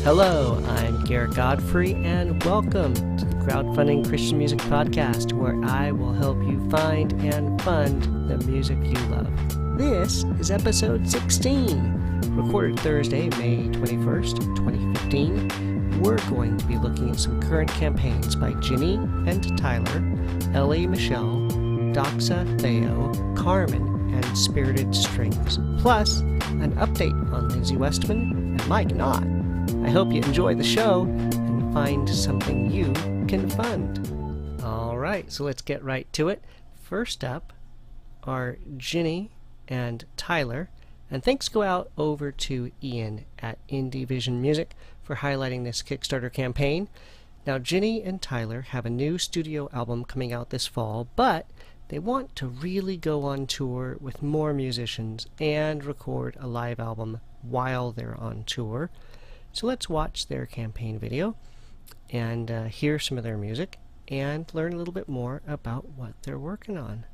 Hello, I'm Garrett Godfrey, and welcome to the Crowdfunding Christian Music Podcast, where I will help you find and fund the music you love. This is episode 16, recorded Thursday, May 21st, 2015. We're going to be looking at some current campaigns by Ginny and Tyler, Elle, Michelle, Doxa, Theo, Carman, and Spirited Strings, plus an update on Lindsay Westman and Mike Knott. I hope you enjoy the show and find something you can fund. Alright, so let's get right to it. First up are Ginny and Tyler, and thanks go out over to Ian at Indie Vision Music for highlighting this Kickstarter campaign. Now, Ginny and Tyler have a new studio album coming out this fall, but they want to really go on tour with more musicians and record a live album while they're on tour. So let's watch their campaign video and hear some of their music and learn a little bit more about what they're working on.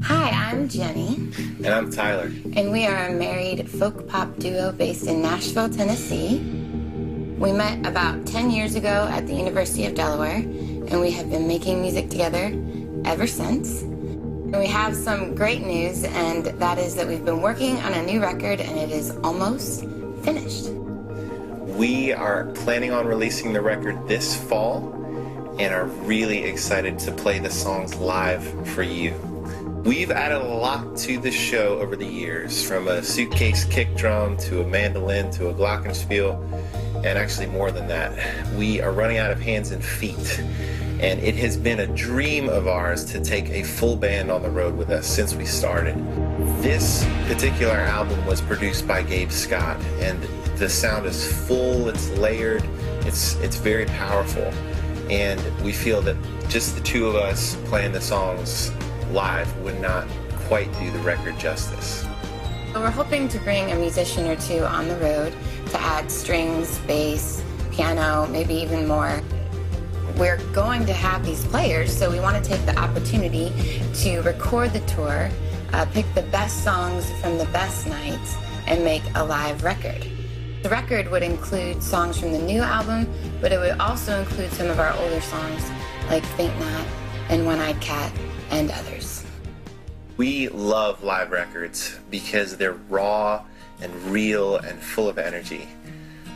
Hi, I'm Jenny. And I'm Tyler. And we are a married folk pop duo based in Nashville, Tennessee. We met about 10 years ago at the University of Delaware, and we have been making music together ever since. And we have some great news, and that is that we've been working on a new record, and it is almost finished. We are planning on releasing the record this fall and are really excited to play the songs live for you. We've added a lot to the show over the years, from a suitcase kick drum to a mandolin to a glockenspiel, and actually more than that. We are running out of hands and feet, and it has been a dream of ours to take a full band on the road with us since we started. This particular album was produced by Gabe Scott, and the sound is full, it's layered, it's very powerful, and we feel that just the two of us playing the songs live would not quite do the record justice. So we're hoping to bring a musician or two on the road to add strings, bass, piano, maybe even more. We're going to have these players, so we want to take the opportunity to record the tour, pick the best songs from the best nights, and make a live record. The record would include songs from the new album, but it would also include some of our older songs like Faint Not and One-Eyed Cat and others. We love live records because they're raw and real and full of energy.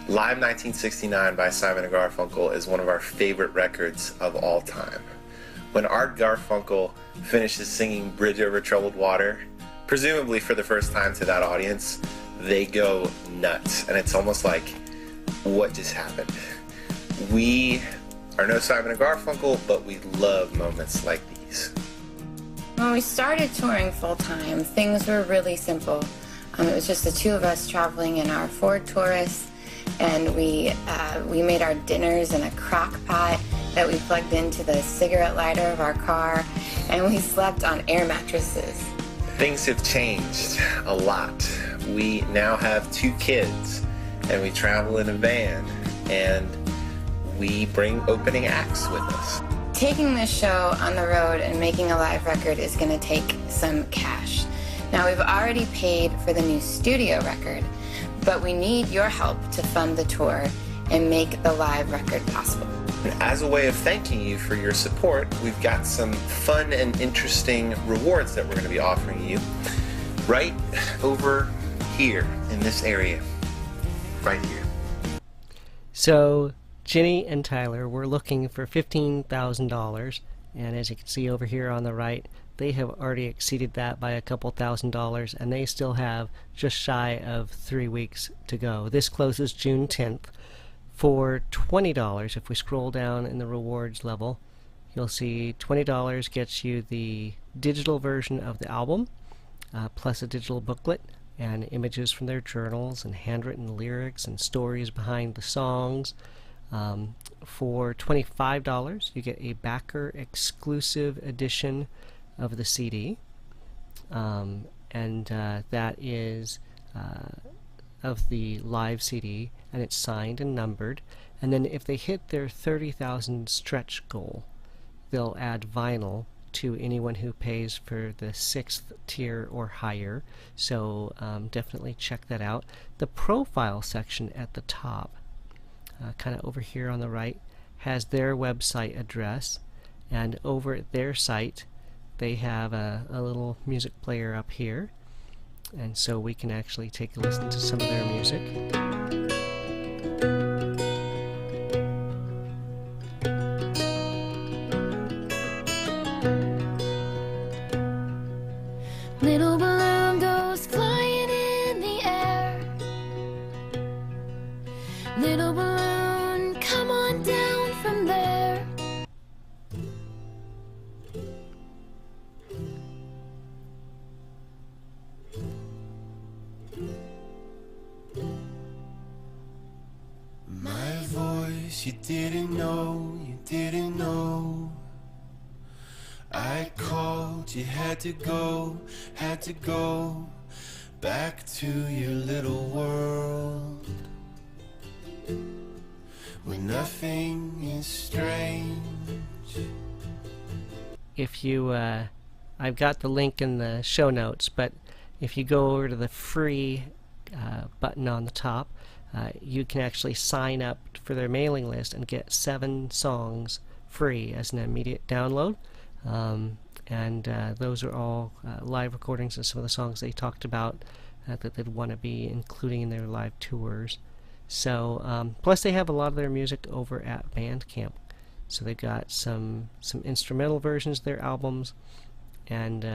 Live 1969 by Simon & Garfunkel is one of our favorite records of all time. When Art Garfunkel finishes singing Bridge Over Troubled Water, presumably for the first time to that audience, they go nuts, and it's almost like, what just happened? We are no Simon & Garfunkel, but we love moments like these. When we started touring full-time, things were really simple. It was just the two of us traveling in our Ford Taurus, and we made our dinners in a crock pot that we plugged into the cigarette lighter of our car, and we slept on air mattresses. Things have changed a lot. We now have 2 kids, and we travel in a van, and we bring opening acts with us. Taking this show on the road and making a live record is going to take some cash. Now, we've already paid for the new studio record, but we need your help to fund the tour and make the live record possible. And as a way of thanking you for your support, we've got some fun and interesting rewards that we're going to be offering you right over here in this area, right here. So, Ginny and Tyler were looking for $15,000, and as you can see over here on the right, they have already exceeded that by a couple $1,000s, and they still have just shy of 3 weeks to go. This closes June 10th. For $20, if we scroll down in the rewards level, you'll see $20 gets you the digital version of the album, plus a digital booklet and images from their journals and handwritten lyrics and stories behind the songs. For $25, you get a backer exclusive edition of the CD, and that is of the live CD, and it's signed and numbered. And then if they hit their 30,000 stretch goal, they'll add vinyl to anyone who pays for the 6th tier or higher, so definitely check that out. The profile section at the top, kind of over here on the right, has their website address, and over at their site they have a little music player up here, and so we can actually take a listen to some of their music. Little balloon goes flying in the air. Little balloon, come on down from there. My voice, you didn't know. I called, you had to go back to your little world where nothing is strange. If you, I've got the link in the show notes, but if you go over to the free button on the top, you can actually sign up for their mailing list and get 7 songs free as an immediate download. And those are all live recordings of some of the songs they talked about that they'd want to be including in their live tours. So, plus they have a lot of their music over at Bandcamp. So they've got some instrumental versions of their albums and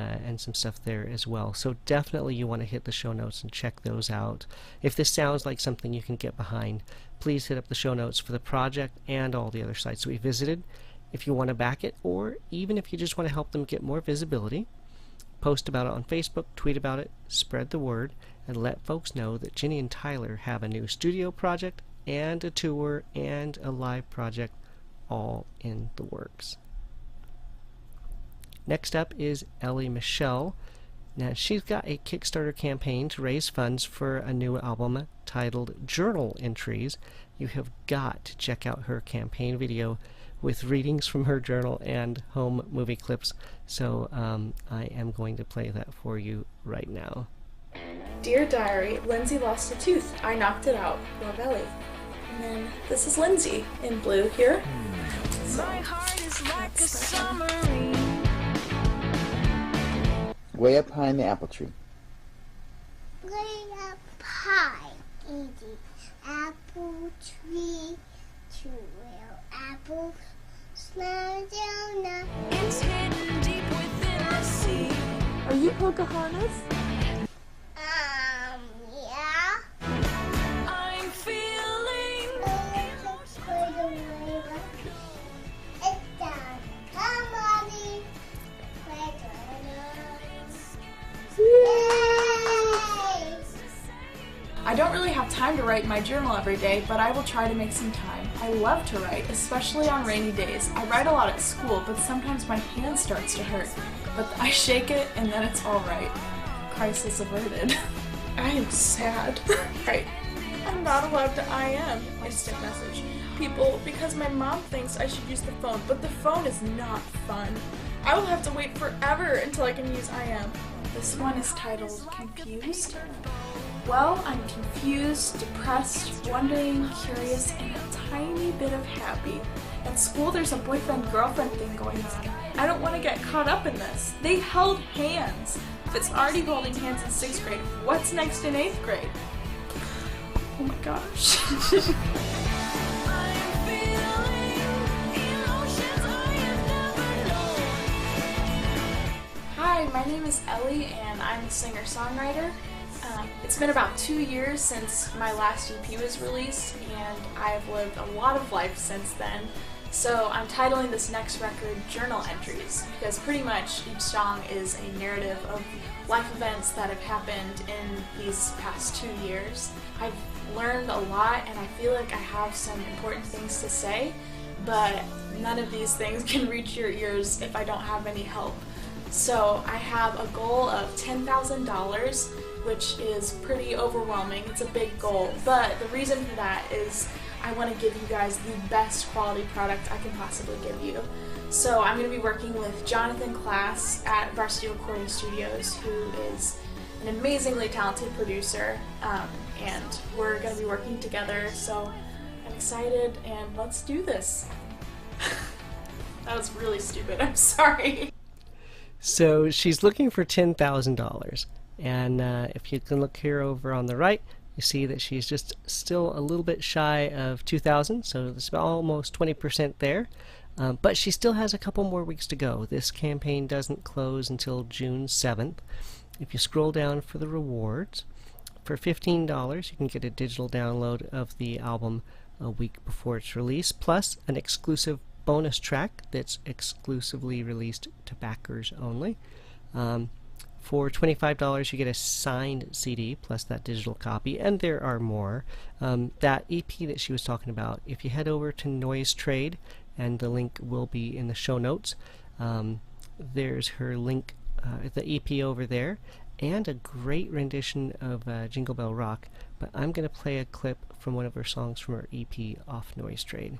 some stuff there as well. So definitely you want to hit the show notes and check those out. If this sounds like something you can get behind, please hit up the show notes for the project and all the other sites we visited. If you want to back it, or even if you just want to help them get more visibility, post about it on Facebook, tweet about it, spread the word, and let folks know that Ginny and Tyler have a new studio project and a tour and a live project all in the works. Next up is Elle Michelle. Now, she's got a Kickstarter campaign to raise funds for a new album titled Journal Entries. You have got to check out her campaign video with readings from her journal and home movie clips. So I am going to play that for you right now. Dear Diary, Lindsay lost a tooth. I knocked it out. Love Ellie. And then this is Lindsay in blue here. My heart is like a submarine. Way up high in the apple tree. Way up high in the apple tree, 2 little apples smile down the... It's hidden deep within the sea. Are you Pocahontas? Yeah. I'm feeling It's done. Come, Mommy. Yay! I don't really have time to write in my journal every day, but I will try to make some time. I love to write, especially on rainy days. I write a lot at school, but sometimes my hand starts to hurt. But I shake it, and then it's all right. Crisis averted. I am sad. Right. I'm not allowed to IM, instant message, people because my mom thinks I should use the phone, but the phone is not fun. I will have to wait forever until I can use IM. This one is titled Confused. Well, I'm confused, depressed, wondering, curious, and a tiny bit of happy. At school, there's a boyfriend-girlfriend thing going on. I don't want to get caught up in this. They held hands. If it's already holding hands in 6th grade, what's next in 8th grade? Oh my gosh. Hi, my name is Ellie, and I'm a singer-songwriter. It's been about 2 years since my last EP was released, and I've lived a lot of life since then. So I'm titling this next record Journal Entries, because pretty much each song is a narrative of life events that have happened in these past 2 years. I've learned a lot, and I feel like I have some important things to say, but none of these things can reach your ears if I don't have any help. So I have a goal of $10,000 which is pretty overwhelming. It's a big goal, but the reason for that is I want to give you guys the best quality product I can possibly give you. So I'm going to be working with Jonathan Class at Varsity Recording Studios, who is an amazingly talented producer, and we're going to be working together, so I'm excited, and let's do this. That was really stupid, I'm sorry. So she's looking for $10,000, and if you can look here over on the right, you see that she's just still a little bit shy of 2,000, so it's almost 20% there. But she still has a couple more weeks to go. This campaign doesn't close until June 7th. If you scroll down for the rewards, for $15 you can get a digital download of the album a week before its release, plus an exclusive bonus track that's exclusively released to backers only. For $25 you get a signed CD plus that digital copy, and there are more. That EP that she was talking about, if you head over to Noise Trade, and the link will be in the show notes, there's her link, the EP over there, and a great rendition of Jingle Bell Rock, but I'm going to play a clip from one of her songs from her EP off Noise Trade.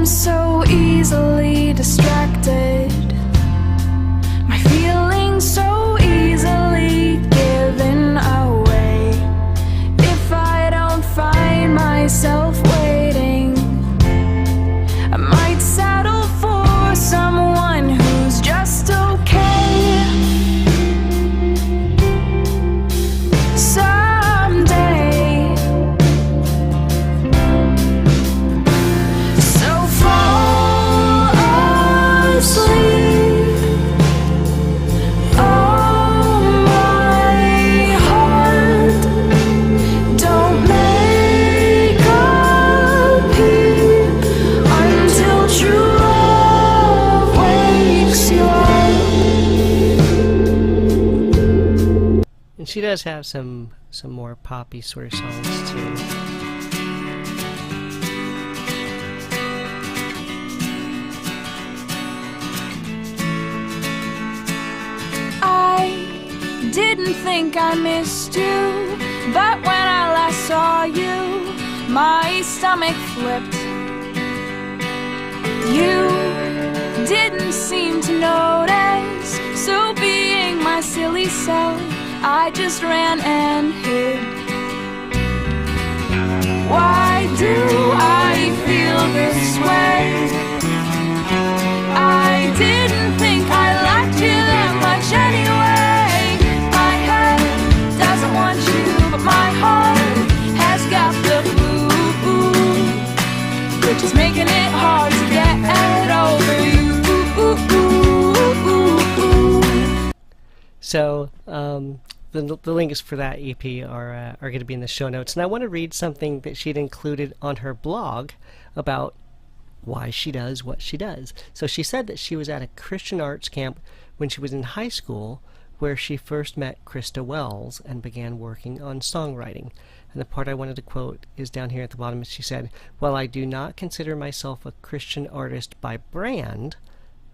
So easily distracted, my feelings so easily given away. If I don't find myself waiting, I might settle for someone who's just okay. Someday, so fall asleep. Oh, my heart, don't make a peep until true love wakes you up. And she does have some more poppy sort of songs too. I didn't think I missed you, but when I last saw you, my stomach flipped. You didn't seem to notice, so being my silly self, I just ran and hid. Why do I feel this way? I didn't think I liked you that much anyway. My head doesn't want you, but my heart has got the flu, which is making it hard to get over you. So the links for that EP are going to be in the show notes, and I want to read something that she'd included on her blog about why she does what she does. So she said that she was at a Christian arts camp when she was in high school, where she first met Krista Wells and began working on songwriting. And the part I wanted to quote is down here at the bottom. She said, "While I do not consider myself a Christian artist by brand,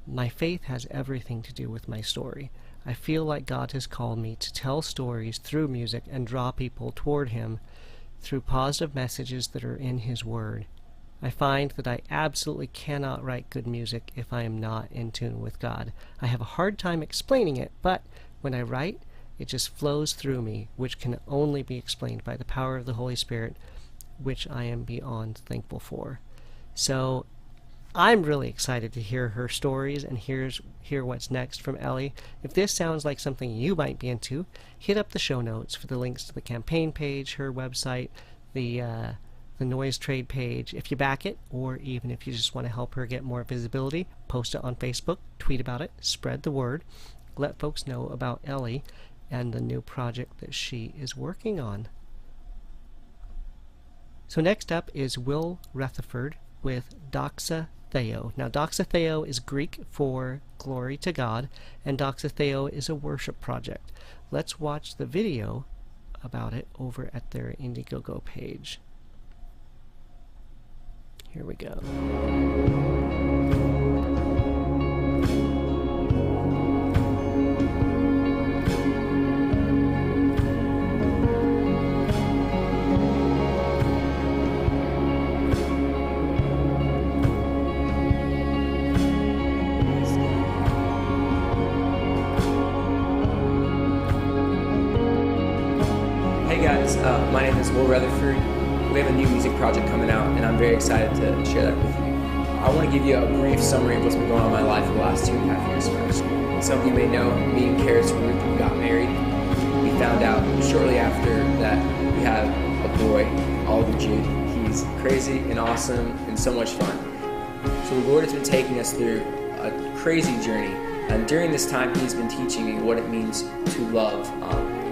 my faith has everything to do with my story. I feel like God has called me to tell stories through music and draw people toward Him through positive messages that are in His Word. I find that I absolutely cannot write good music if I am not in tune with God. I have a hard time explaining it, but when I write, it just flows through me, which can only be explained by the power of the Holy Spirit, which I am beyond thankful for." So I'm really excited to hear her stories and hear what's next from Ellie. If this sounds like something you might be into, hit up the show notes for the links to the campaign page, her website, the Noise Trade page. If you back it, or even if you just want to help her get more visibility, post it on Facebook, tweet about it, spread the word, let folks know about Ellie and the new project that she is working on. So next up is Will Retherford with Doxa Theo. Now, Doxa Theo is Greek for glory to God, and Doxa Theo is a worship project. Let's watch the video about it over at their Indiegogo page. Here we go. Hey guys, my name is Retherford. We have a new music project coming out, and I'm very excited to share that with you. I want to give you a brief summary of what's been going on in my life for the last 2.5 years first. Some of you may know, me and Karis we got married. We found out shortly after that we have a boy, Oliver Jude. He's crazy and awesome and so much fun. So the Lord has been taking us through a crazy journey, and during this time He's been teaching me what it means to love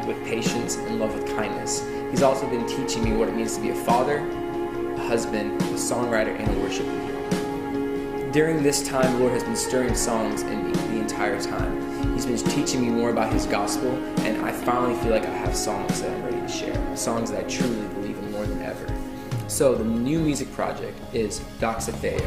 with patience and love with kindness. He's also been teaching me what it means to be a father, a husband, a songwriter, and a worship leader. During this time, the Lord has been stirring songs in me the entire time. He's been teaching me more about His gospel, and I finally feel like I have songs that I'm ready to share, songs that I truly believe in more than ever. So the new music project is Doxa Theo.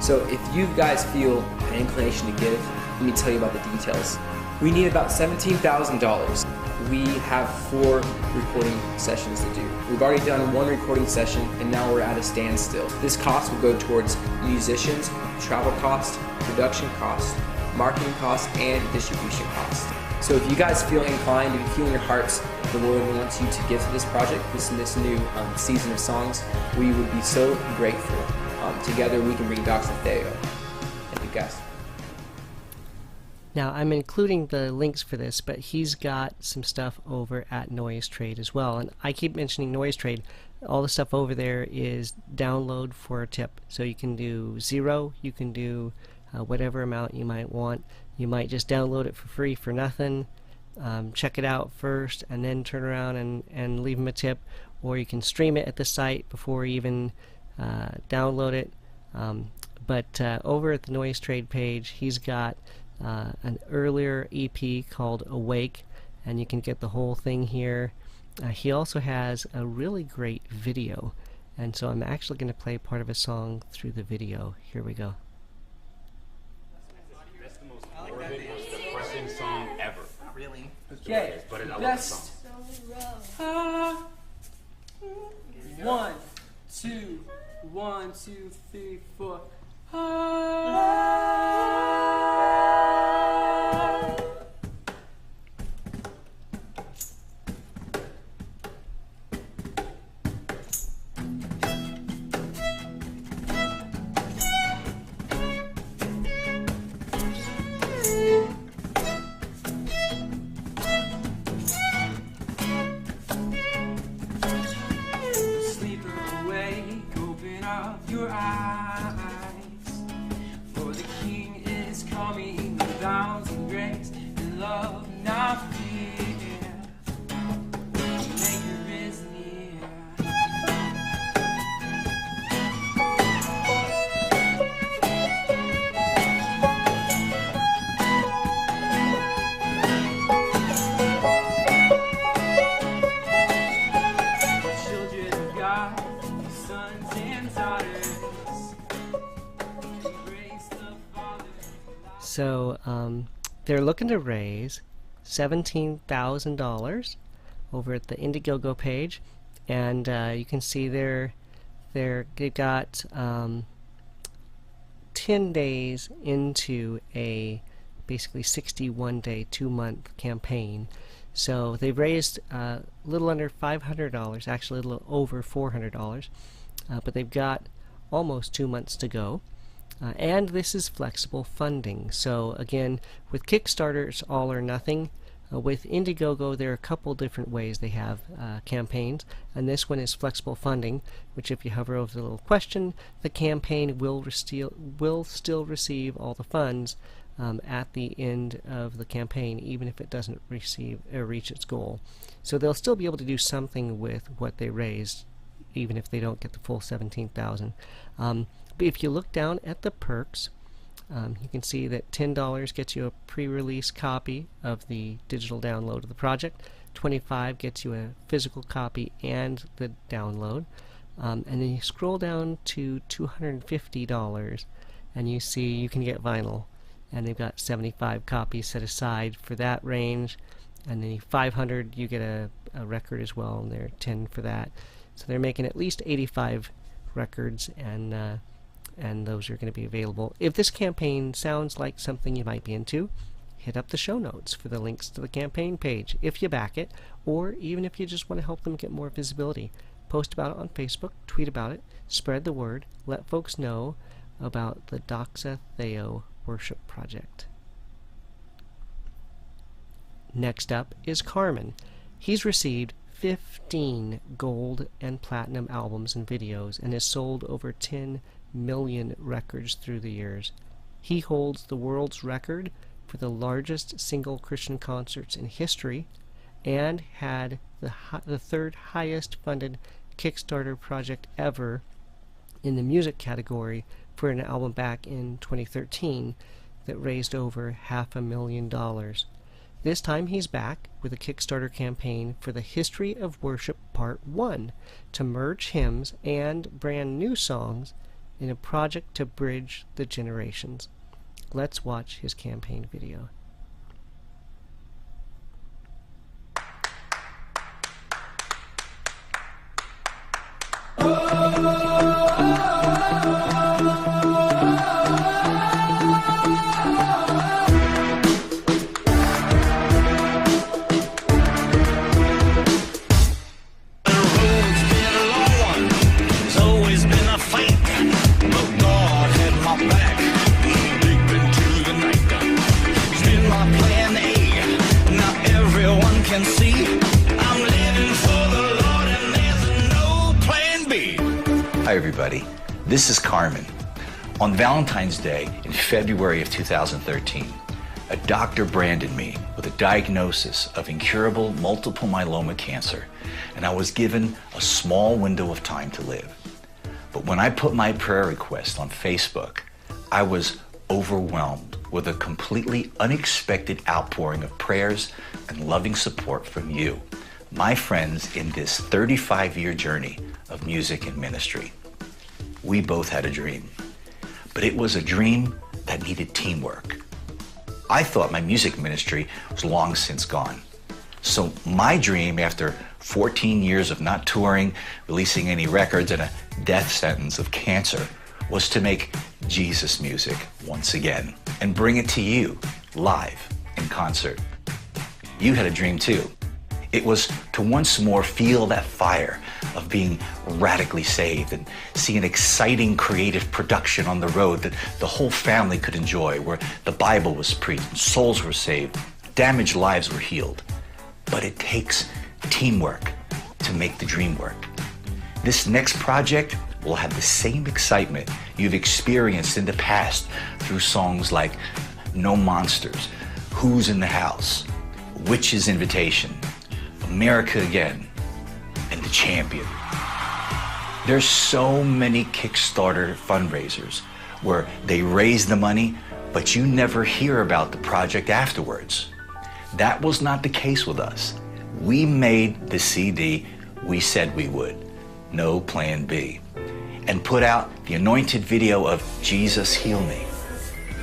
So if you guys feel an inclination to give, let me tell you about the details. We need about $17,000. We have 4 recording sessions to do. We've already done 1 recording session, and now we're at a standstill. This cost will go towards musicians, travel costs, production costs, marketing costs, and distribution costs. So if you guys feel inclined, if you feel in your hearts the Lord wants you to give to this project, this new season of songs, we would be so grateful. Together we can bring Doxa Theo. Thank you guys. Now, I'm including the links for this, but he's got some stuff over at Noise Trade as well. And I keep mentioning Noise Trade. All the stuff over there is download for a tip. So you can do $0, you can do whatever amount you might want. You might just download it for free for nothing, check it out first, and then turn around and leave him a tip. Or you can stream it at the site before you even download it. But over at the Noise Trade page, he's got an earlier EP called Awake, and you can get the whole thing here. He also has a really great video, and so I'm actually going to play part of a song through the video. Here we go. That's the most morbid, most depressing song ever. Really? Okay, but I love the song. 1, 2, 1, 2, 3, 4. Sleep awake, open up your eyes, for the King is coming with bounds and grace and love, not fear. The Maker is near. Children of God, sons and daughters, embrace the Father. So they're looking to raise $17,000 over at the Indiegogo page, and you can see they've got 10 days into a basically 61-day, 2-month campaign. So they've raised a little under $500, actually a little over $400, but they've got almost 2 months to go. And this is flexible funding. So again, with Kickstarter, it's all or nothing. With Indiegogo, there are a couple different ways they have campaigns, and this one is flexible funding, which if you hover over the little question, the campaign will still receive all the funds at the end of the campaign, even if it doesn't reach its goal. So they'll still be able to do something with what they raised even if they don't get the full 17,000. But if you look down at the perks, you can see that $10 gets you a pre-release copy of the digital download of the project. $25 gets you a physical copy and the download. And then you scroll down to $250 and you see you can get vinyl. And they've got 75 copies set aside for that range. And then $500 you get a record as well, and they're $10 for that. So they're making at least 85 records, and those are going to be available. If this campaign sounds like something you might be into, hit up the show notes for the links to the campaign page if you back it, or even if you just want to help them get more visibility. Post about it on Facebook, tweet about it, spread the word, let folks know about the Doxa Theo worship project. Next up is Carman. He's received 15 gold and platinum albums and videos and has sold over 10 million records through the years. He holds the world's record for the largest single Christian concerts in history and had the third highest funded Kickstarter project ever in the music category for an album back in 2013 that raised over $500,000. This time he's back with a Kickstarter campaign for the History of Worship Part 1 to merge hymns and brand new songs in a project to bridge the generations. Let's watch his campaign video. Hi everybody, this is Carman. On Valentine's Day in February of 2013, a doctor branded me with a diagnosis of incurable multiple myeloma cancer, and I was given a small window of time to live. But when I put my prayer request on Facebook, I was overwhelmed with a completely unexpected outpouring of prayers and loving support from you, my friends in this 35-year journey of music and ministry. We both had a dream, but it was a dream that needed teamwork. I thought my music ministry was long since gone. So my dream, after 14 years of not touring, releasing any records, and a death sentence of cancer, was to make Jesus music once again and bring it to you live in concert. You had a dream too. It was to once more feel that fire of being radically saved and see an exciting creative production on the road that the whole family could enjoy, where the Bible was preached, souls were saved, damaged lives were healed. But it takes teamwork to make the dream work. This next project will have the same excitement you've experienced in the past through songs like No Monsters, Who's in the House, Witch's Invitation, America Again, and The Champion. There's so many Kickstarter fundraisers where they raise the money, but you never hear about the project afterwards. That was not the case with us. We made the CD we said we would, no plan B, and put out the anointed video of Jesus Heal Me.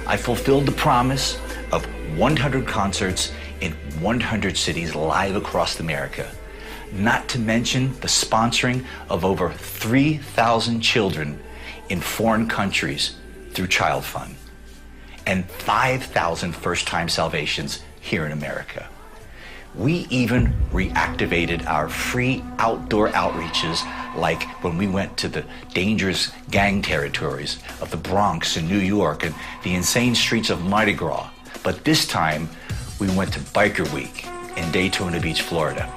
I fulfilled the promise of 100 concerts in 100 cities live across America, not to mention the sponsoring of over 3,000 children in foreign countries through Child Fund, and 5,000 first-time salvations here in America. We even reactivated our free outdoor outreaches, like when we went to the dangerous gang territories of the Bronx in New York and the insane streets of Mardi Gras. But this time, we went to Biker Week in Daytona Beach, Florida.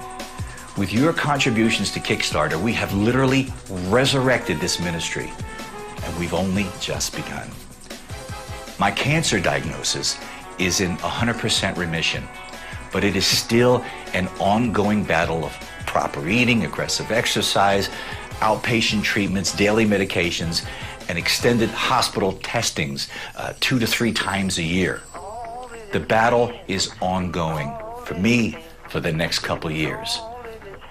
With your contributions to Kickstarter, we have literally resurrected this ministry, and we've only just begun. My cancer diagnosis is in 100% remission, but it is still an ongoing battle of proper eating, aggressive exercise, outpatient treatments, daily medications, and extended hospital testings 2 to 3 times a year. The battle is ongoing for me for the next couple years.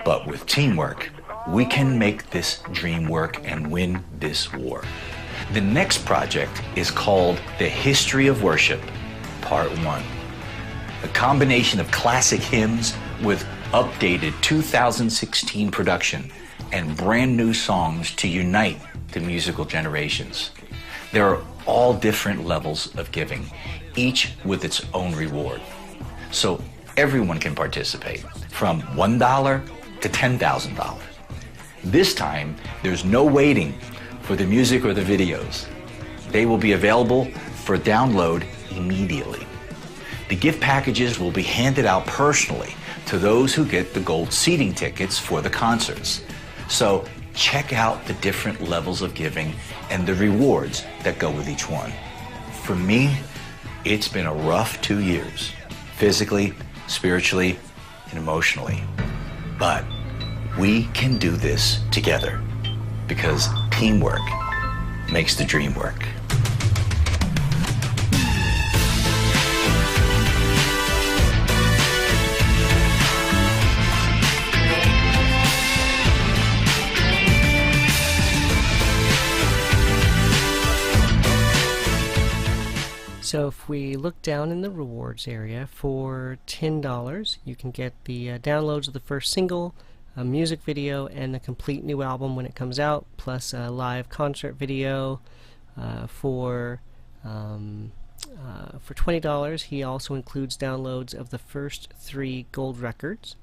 But with teamwork, we can make this dream work and win this war. The next project is called The History of Worship, Part 1. A combination of classic hymns with updated 2016 production and brand new songs to unite the musical generations. There are all different levels of giving, each with its own reward. So everyone can participate, from $1 to $10,000. This time, there's no waiting for the music or the videos. They will be available for download immediately. The gift packages will be handed out personally to those who get the gold seating tickets for the concerts. So check out the different levels of giving and the rewards that go with each one. For me, it's been a rough 2 years, physically, spiritually, and emotionally. But we can do this together because teamwork makes the dream work. So if we look down in the rewards area, for $10, you can get the downloads of the first single, a music video, and the complete new album when it comes out, plus a live concert video. For $20, he also includes downloads of the first 3 gold records.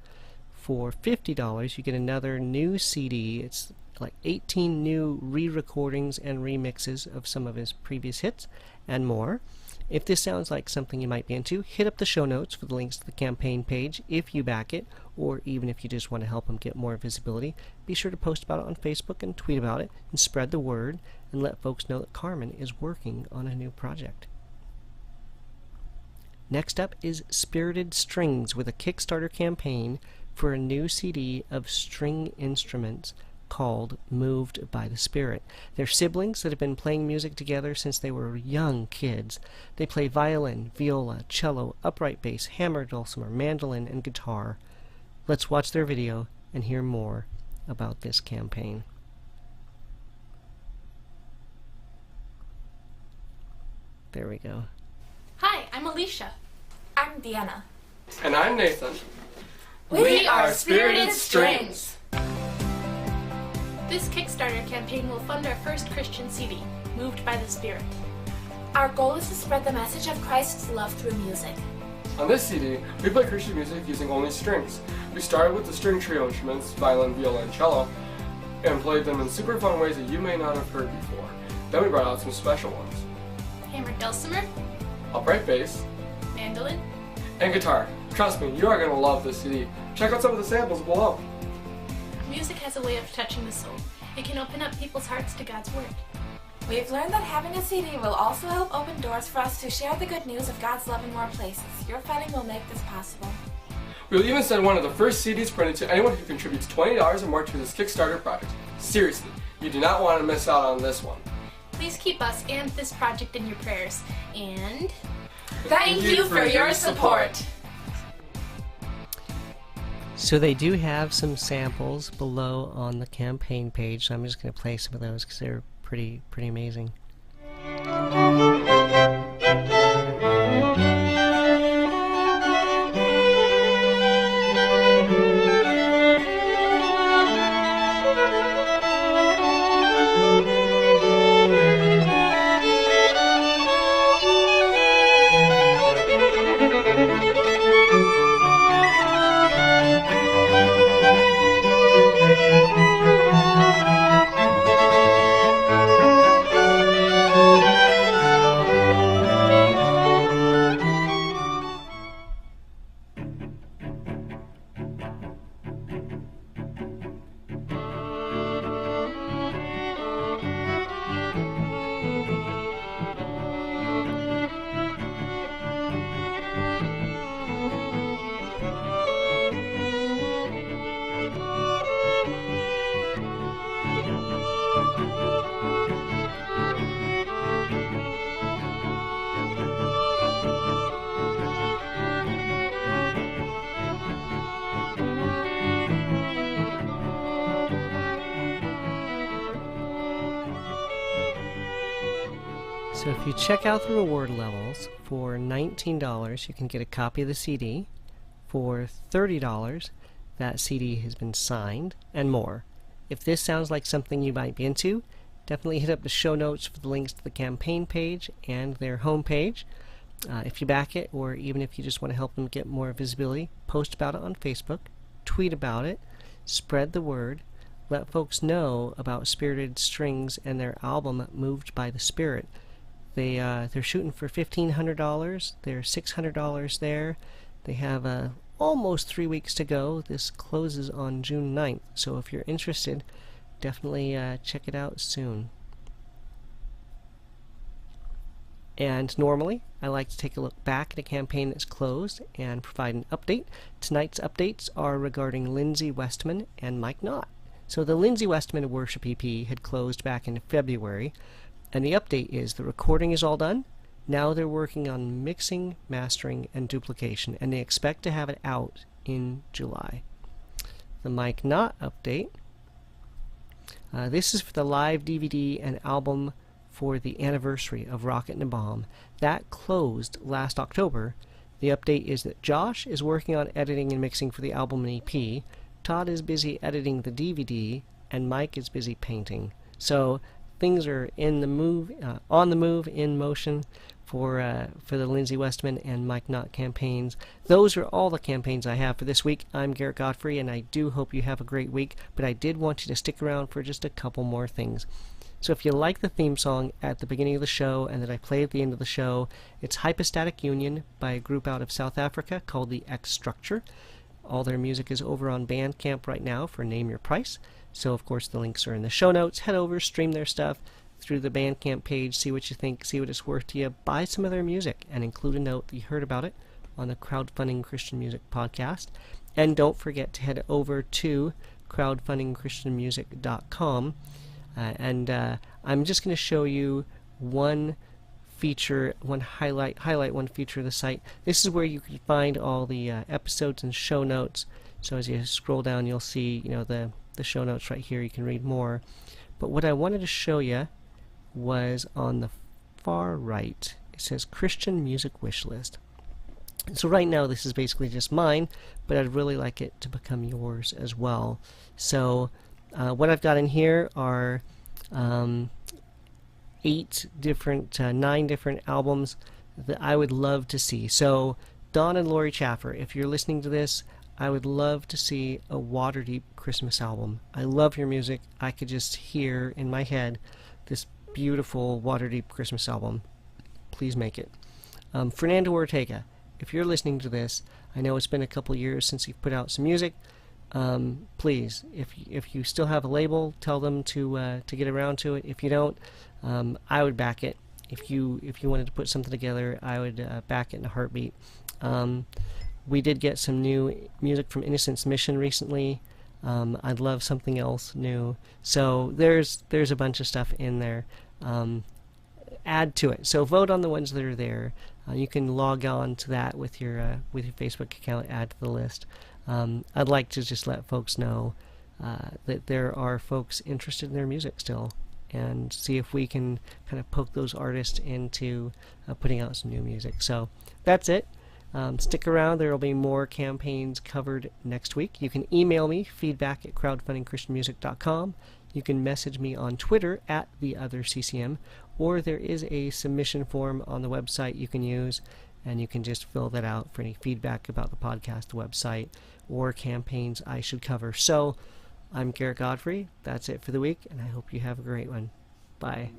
For $50, you get another new CD. It's like 18 new re-recordings and remixes of some of his previous hits and more. If this sounds like something you might be into, hit up the show notes for the links to the campaign page if you back it, or even if you just want to help him get more visibility. Be sure to post about it on Facebook and tweet about it and spread the word and let folks know that Carman is working on a new project. Next up is Spirited Strings with a Kickstarter campaign for a new CD of string instruments called Moved by the Spirit. They're siblings that have been playing music together since they were young kids. They play violin, viola, cello, upright bass, hammer, dulcimer, mandolin, and guitar. Let's watch their video and hear more about this campaign. There we go. Hi, I'm Alicia. I'm Deanna. And I'm Nathan. We are Spirited Strings. This Kickstarter campaign will fund our first Christian CD, Moved by the Spirit. Our goal is to spread the message of Christ's love through music. On this CD, we play Christian music using only strings. We started with the string trio instruments, violin, viola, and cello, and played them in super fun ways that you may not have heard before. Then we brought out some special ones. Hammered dulcimer, upright bass, mandolin, and guitar. Trust me, you are going to love this CD. Check out some of the samples below. Music has a way of touching the soul. It can open up people's hearts to God's Word. We've learned that having a CD will also help open doors for us to share the good news of God's love in more places. Your funding will make this possible. We'll even send one of the first CDs printed to anyone who contributes $20 or more to this Kickstarter project. Seriously, you do not want to miss out on this one. Please keep us and this project in your prayers. And thank you for your support. So they do have some samples below on the campaign page, so I'm just going to play some of those because they're pretty amazing. So if you check out the reward levels, for $19 you can get a copy of the CD. For $30, that CD has been signed, and more. If this sounds like something you might be into, definitely hit up the show notes for the links to the campaign page and their homepage. If you back it, or even if you just want to help them get more visibility, post about it on Facebook, tweet about it, spread the word, let folks know about Spirited Strings and their album Moved by the Spirit. They're shooting for $1,500. They're $600 there. They have almost 3 weeks to go. This closes on June 9th, so if you're interested, definitely check it out soon. And normally, I like to take a look back at a campaign that's closed and provide an update. Tonight's updates are regarding Lindsay Westman and Mike Knott. So the Lindsay Westman Worship EP had closed back in February, and the update is the recording is all done. Now they're working on mixing, mastering, and duplication, and they expect to have it out in July. The Mike Knott update. This is for the live DVD and album for the anniversary of Rocket and a Bomb. That closed last October. The update is that Josh is working on editing and mixing for the album and EP, Todd is busy editing the DVD, and Mike is busy painting. So things are in the move, on the move, in motion for the Lindsay Westman and Mike Knott campaigns. Those are all the campaigns I have for this week. I'm Garrett Godfrey, and I do hope you have a great week, but I did want you to stick around for just a couple more things. So if you like the theme song at the beginning of the show and that I play at the end of the show, it's Hypostatic Union by a group out of South Africa called the X Structure. All their music is over on Bandcamp right now for Name Your Price. So of course the links are in the show notes. Head over, stream their stuff through the Bandcamp page, see what you think, see what it's worth to you, buy some of their music, and include a note that you heard about it on the Crowdfunding Christian Music podcast. And don't forget to head over to crowdfundingchristianmusic.com. I'm just going to show you one feature, highlight one feature of the site. This is where you can find all the episodes and show notes. So as you scroll down, you'll see, the show notes right here. You can read more. But what I wanted to show you was on the far right. It says Christian Music Wish List. So right now this is basically just mine, but I'd really like it to become yours as well. So what I've got in here are 9 different albums that I would love to see. So Don and Lori Chaffer, if you're listening to this, I would love to see a Waterdeep Christmas album. I love your music. I could just hear in my head this beautiful Waterdeep Christmas album. Please make it. Fernando Ortega, if you're listening to this, I know it's been a couple years since you've put out some music. Please, if you still have a label, tell them to get around to it. If you don't, I would back it. If you wanted to put something together, I would back it in a heartbeat. We did get some new music from Innocence Mission recently. I'd love something else new. So there's a bunch of stuff in there. Add to it. So vote on the ones that are there. You can log on to that with your Facebook account. Add to the list. I'd like to just let folks know that there are folks interested in their music still, and see if we can kind of poke those artists into putting out some new music. So that's it. Stick around. There will be more campaigns covered next week. You can email me, feedback@crowdfundingchristianmusic.com. You can message me on Twitter @theotherccm, or there is a submission form on the website you can use, and you can just fill that out for any feedback about the podcast, the website, or campaigns I should cover. So I'm Garrett Godfrey. That's it for the week, and I hope you have a great one. Bye.